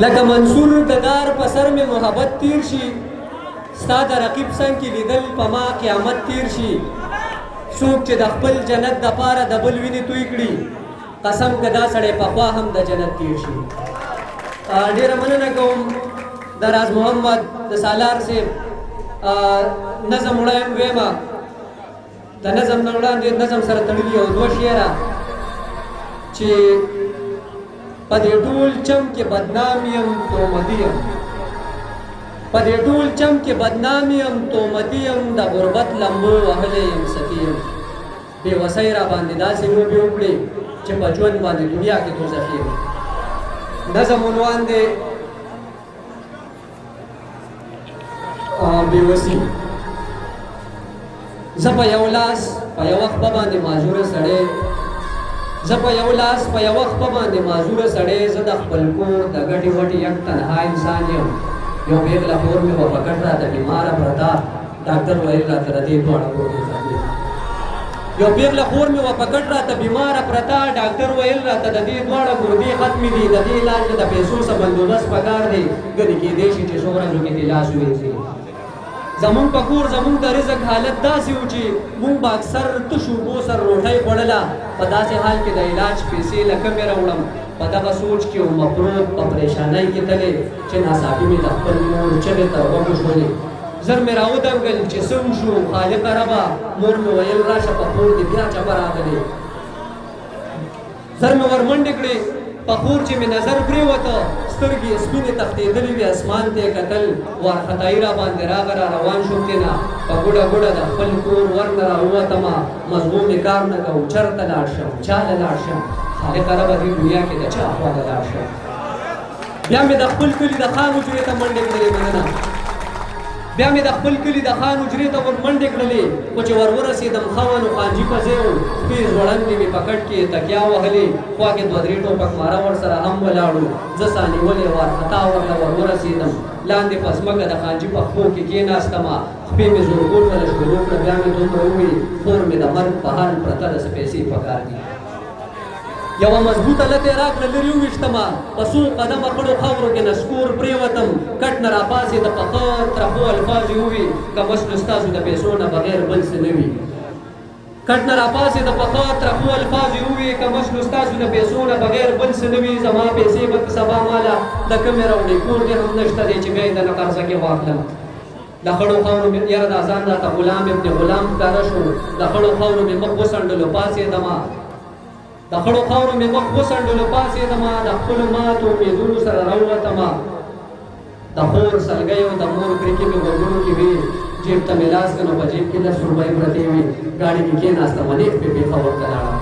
لکه منصور د دار په سر مې محبت تیر شي ستا د رقیب څنګ کې لیدل په ما قیامت تیر شي څوک چې د خپل جنت دپاره د بل وینې توی کړي قسم که دا سړی پخوا هم د جنت تیر شي. ډېره مننه کوم د راز محمد د سالار صاحب نظم ویمه د نظم نه وړاندې نظم سره تړلي یو دوه شعره چې په دې ټول چم کې بدنام یم تومتي یم په دې ټول چم کې بدنام یم تومتي یم د غربت لمبو وهلی یم سخي یم بېوسۍ را باندې داسې لوبې وکړې چې په ژوند باندې دنیا کې دوزخي یم. نظم عنوان دی بېوسي. زه په یو لاس په یوه خپه باندې معذوره سړی زه په یو لاس په یوه خپه باندې معذوره سړی زه د خپل کور د ګټې وټې یک تنها انسان یم. یو بېغله خور مې وه په ګټ راته بیماره پرته ډاکټر ویل راته د دې دواړه ګردې ختمې یو بېغله خور مې وه په ګټ راته بیماره پرته ډاکټر ویل راته د دې دواړه ګردې ختمې دي د دې علاج د پیسو څه بندوبست پکار دی ګنې کېدی شي چې څو ورځو کې دې لاس ووینځي. زمونږ په کور زمونږ د رزق حالت داسې و چې مونږ به اکثر تشو اوبو سره روټۍ خوړله په داسې حال کې د علاج پیسې له کمې راوړم په دغه سوچ کې وم مفروض په پریشانۍ کې تلې چې ناڅاپي مې د خپل مور چغې تر غوږو شولې زر مې راودنګل چې څه وشو خالقه ربه مور مې ویل راشه په کور دې بیا چپه راغلې زر مې ورمنډې کړې په کور چې مې نظر پرېوته سترګې سپینې تښتېدلې وې اسمان ته یې کتل وارخطایي را باندې راغه را روان شوم تېنه په ګوډه ګوډه د خپل کور ور نه راووتمه مضمون مې کار نه کوو چېرته لاړ شم چا له لاړ شم خالقه ربه دې دنیا کې د چا خواله لاړ شم. بیا مې د خپل کلي د خان حجرې ته منډې کړلې مننه بیا مې د خپل کلي د خان حجرې ته ور منډې کړلې خو چې ور ورسېدم ښه وه نو خانجي په ځای و سپي ځوړندې مې په کټ کې تکیا وهلې خوا کې دوه درې ټوپک ماره ورسره هم ولاړو زه سا نیولې وارخطا ورته ور ورسېدم لاندې په ځمکه د خانجي په پښو کې کېناستمه خپې مې زورګوټله شروع کړه بیا مې دومره وویل خور مې د مرګ په حال پرته ده څه پیسې پکار دي. یوه مضبوطه لته یې راکړه لرې وویشتمه په څو قدمه خړو خاورو کې نسکور پرېوتم کټ نه راپاڅېده په ښه ترخو الفاظ یې ووي که مشکل ستاسو د پیسو نه بغیر بل څه نه وي کټ نه راپاڅېده په ښه ترخو الفاظ یې ووي که مشکل ستاسو د پیسو نه بغیر بل څه نه وي زما پیسې به سبا ماله د کمې راوړې کور دې هم نشته دی چې بیا یې د نه قرضه کې واخلم. د خړو خاورو مې یاره د ځان راته غلام ابن غلام ښکاره شو د خړو خاورو مې مخ وڅنډلو پاڅېدمه د خړو خاورو مې مخ وڅنډلو پاڅېدمه د خپلو ماتو امیدونو سره راووتمه د خور سلګیو د مور کرکې مې غوږونو کې وې جیب ته مې لاس کړه په جیب کې 10 روپۍ پرتې وې ګاډي کې کېناستم نیغ پې پېښور ته لاړم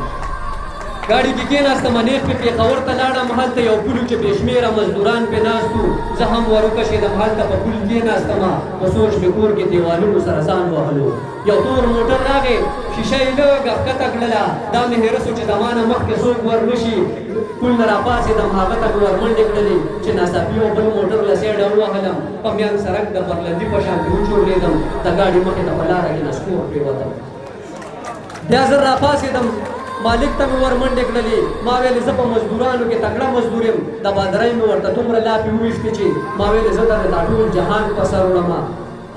ګاډي کې کېناستم نیغ پې پېښور ته لاړم هلته یو پولو چې بې شمېره مزدوران پې ناست وو زه هم وروکشېدم هلته په پول کېناستمه په سوچ مې کور کې دیوالونو سره ځان وهلو یو تور موټر راغی شیشه یې لږه ښکته کړله دا مې هېره سو چې زما نه مخکې څوک ور نه شي پول نه راپاڅېدم هغه ته مې ور منډې کړلې چې ناڅاپي یو بل موټر له سیډه ووهلم په میان سړک د پرلندي په شانتې وچورلېدم د ګاډي مخې ته په لاره کې نسکور پرېوتم بیا زر راپاڅېدم مالک ته مې ور منډې کړلې ما ویلې زه په مزدورانو کې تکړه مزدور یم د بادرۍ مې ورته دومره لاپې وویشتې چې ما ویلې زه درته دا ټول جهان په سر وړمه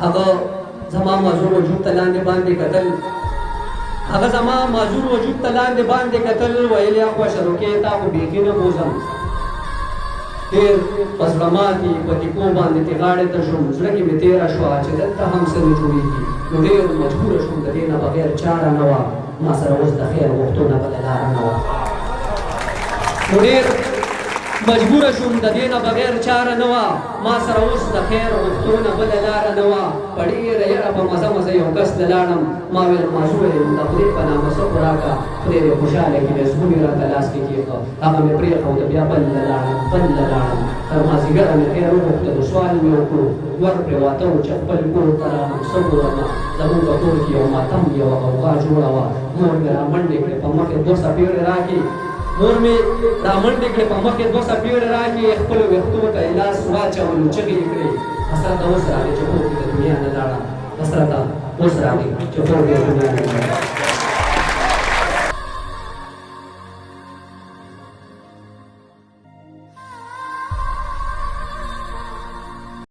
هغه زما معذور وجود ته لاندې باندې کتل هغه زما معذور وجود ته لاندې باندې کتل ویل یا خوښه روکې تا خو بیخي نه بوزم ډېر په زړه ماتې په ټیکو باندې تې غاړې ته شوم زړه کې مې تېره شوه چې دلته هم څه نه جوړېږي نو ډېر مجبوره شوم د دې نه بغیر چاره نه وه ما سره اوس د خیر غوښتو نه بله لاره نه وه نو ډېر مجبوره شوم د دې نه بغیر چاره نه وه ما سره اوس د خیر غوښتو نه بله لاره نه وه په ډېره یره په مزه مزه یو کس ته لاړم ما ویل معذوره یم د خدای په نامه څه خو راکړه خدای دې خوشحاله کړي زمونې راته لاس کې کېښه هغه مې پرېښود بیا بل له لاړم تر مازدیګره مې خیر وغوښته د سوال مې وکړو ور پرې واته و چې خپل کور ته راغلم څه وګورمه زمونږ په کور کې یو ماتم یوه غوغا جوړه وه مور مې رامنډې کړې په مخ یې 2 څپېړې راکړې مور مې رامنډې کړې په مخ یې 2 څپېړې راکړې خپلو ویښتو ته یې لاس واچولو چغې یې کړې حسرته اوس راغې چې خوب کې د دنیا نه لاړه حسرته اوس راغې چې خوب یې د دنیا نه لاړه